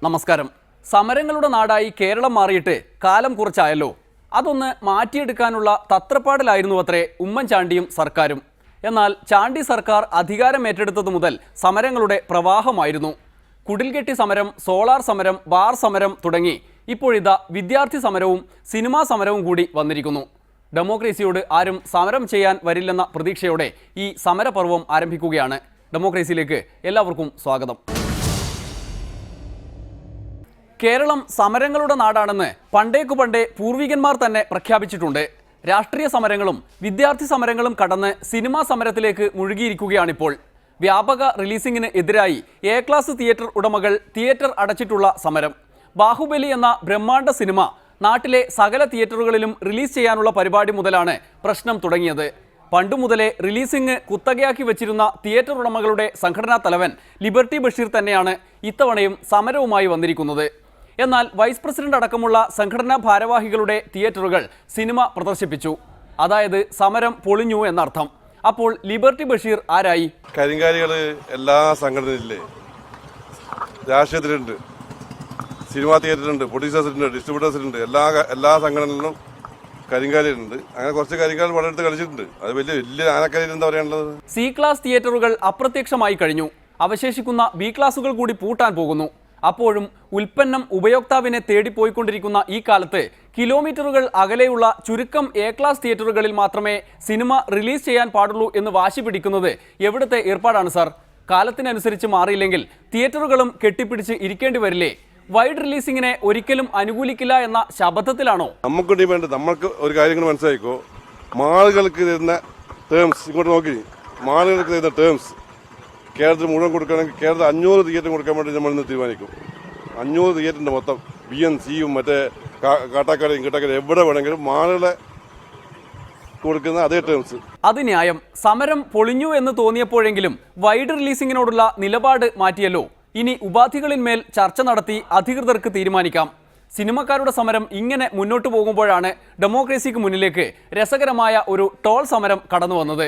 നമസ്കാരം. സമരങ്ങളുടെ നാടായി കേരളം മാറിയിട്ട് കാലം കുറച്ചായല്ലോ. അതൊന്ന് മാറ്റിയെടുക്കാനുള്ള തത്രപ്പാടിലായിരുന്നു അത്രേ ഉമ്മൻചാണ്ടിയും സർക്കാരും. എന്നാൽ ചാണ്ടി സർക്കാർ അധികാരം ഏറ്റെടുത്തതു മുതൽ സമരങ്ങളുടെ പ്രവാഹമായിരുന്നു. കുടിൽകെട്ടി സമരം, സോളാർ സമരം, ബാർ സമരം തുടങ്ങി ഇപ്പോഴിതാ വിദ്യാർത്ഥി സമരവും സിനിമാ സമരവും കൂടി വന്നിരിക്കുന്നു. ഡെമോക്രസിയോട് ആരും സമരം ചെയ്യാൻ വരില്ലെന്ന പ്രതീക്ഷയോടെ ഈ സമരപർവം ആരംഭിക്കുകയാണ്. ഡെമോക്രസിയിലേക്ക് എല്ലാവർക്കും സ്വാഗതം. കേരളം സമരങ്ങളുടെ നാടാണെന്ന് പണ്ടേ പൂർവികന്മാർ തന്നെ പ്രഖ്യാപിച്ചിട്ടുണ്ട്. രാഷ്ട്രീയ സമരങ്ങളും വിദ്യാർത്ഥി സമരങ്ങളും കടന്ന് സിനിമാ സമരത്തിലേക്ക് മുഴുകിയിരിക്കുകയാണിപ്പോൾ. വ്യാപക റിലീസിംഗിന് എതിരായി എ ക്ലാസ് തിയേറ്റർ ഉടമകൾ തിയേറ്റർ അടച്ചിട്ടുള്ള സമരം. ബാഹുബലി എന്ന ബ്രഹ്മാണ്ഡ സിനിമ നാട്ടിലെ സകല തിയേറ്ററുകളിലും റിലീസ് ചെയ്യാനുള്ള പരിപാടി മുതലാണ് പ്രശ്നം തുടങ്ങിയത്. പണ്ടുമുതലേ റിലീസിംഗ് കുത്തകയാക്കി വെച്ചിരുന്ന തിയേറ്റർ ഉടമകളുടെ സംഘടനാ തലവൻ ലിബർട്ടി ബഷീർ തന്നെയാണ് ഇത്തവണയും സമരവുമായി വന്നിരിക്കുന്നത്. എന്നാൽ വൈസ് പ്രസിഡന്റ് അടക്കമുള്ള സംഘടനാ ഭാരവാഹികളുടെ തിയേറ്ററുകൾ സിനിമ പ്രദർശിപ്പിച്ചു. അതായത് സമരം പൊളിഞ്ഞു എന്നർത്ഥം. അപ്പോൾ ലിബർട്ടി ബഷീർ ആരായി? കരിങ്കാലികൾ എല്ലാ സംഘടനയില്ലേ, രാഷ്ട്രീയത്തിലുണ്ട്, സിനിമാ തിയേറ്ററുണ്ട്, പ്രൊഡ്യൂസേഴ്സിലുണ്ട്, ഡിസ്ട്രിബ്യൂട്ടേഴ്സിലുണ്ട്, എല്ലാ സംഘടനകളിലും കരിങ്കാലികളുണ്ട്. അങ്ങനെ കുറച്ച് കരിങ്കാലി പടമെടുത്ത് കളിച്ചിട്ടുണ്ട്. അത് വലിയ ആനക്കരിയിൽ എന്താ പറയാനുള്ളത്? സി ക്ലാസ് തിയേറ്ററുകൾ അപ്രത്യക്ഷമായി കഴിഞ്ഞു. അവശേഷിക്കുന്ന ബി ക്ലാസുകൾ കൂടി പൂട്ടാൻ പോകുന്നു. അപ്പോഴും ഉൽപ്പന്നം ഉപയോക്താവിനെ തേടിപ്പോയിക്കൊണ്ടിരിക്കുന്ന ഈ കാലത്ത് കിലോമീറ്ററുകൾ അകലെയുള്ള ചുരുക്കം എ ക്ലാസ് തിയേറ്ററുകളിൽ മാത്രമേ സിനിമ റിലീസ് ചെയ്യാൻ പാടുള്ളൂ എന്ന് വാശി പിടിക്കുന്നത് എവിടുത്തെ ഏർപ്പാടാണ് സാർ? കാലത്തിനനുസരിച്ച് മാറിയില്ലെങ്കിൽ തിയേറ്ററുകളും കെട്ടിപ്പിടിച്ച് ഇരിക്കേണ്ടി വരില്ലേ? വൈഡ് റിലീസിങ്ങിനെ ഒരിക്കലും അനുകൂലിക്കില്ല എന്ന ശപഥത്തിലാണോ? നമ്മൾക്ക് ഒരു കാര്യങ്ങൾ മനസ്സിലായിക്കോ, മാളുകൾക്ക് തരുന്ന ടേംസ് ഇങ്ങോട്ട് നോക്കി, മാളുകൾക്ക് തരുന്ന ടേംസ് കേരളത്തിൽ മുഴുവൻ കൊടുക്കുകയാണെങ്കിൽ കേരളത്തിൽ 500 തിയേറ്റർ കൊടുക്കാൻ വേണ്ടി നമ്മൾ ഇന്ന് തീരുമാനിക്കും. 500 തിയേറ്ററിൻ്റെ മൊത്തം BNCയും മറ്റേ കാട്ടാക്കടയും കിട്ടാക്കടയും എവിടെ വേണമെങ്കിലും മാളുകളെ കൊടുക്കുന്ന അതേ ടേംസ്. അത് ന്യായം. സമരം പൊളിഞ്ഞു എന്ന് തോന്നിയപ്പോഴെങ്കിലും വൈഡ് റിലീസിങ്ങിനോടുള്ള നിലപാട് മാറ്റിയല്ലോ. ഇനി ഉപാധികളിന്മേൽ ചർച്ച നടത്തി അധികൃതർക്ക് തീരുമാനിക്കാം. സിനിമക്കാരുടെ സമരം ഇങ്ങനെ മുന്നോട്ട് പോകുമ്പോഴാണ് ഡെമോക്രസിക്ക് മുന്നിലേക്ക് രസകരമായ ഒരു ടോൾ സമരം കടന്നു വന്നത്.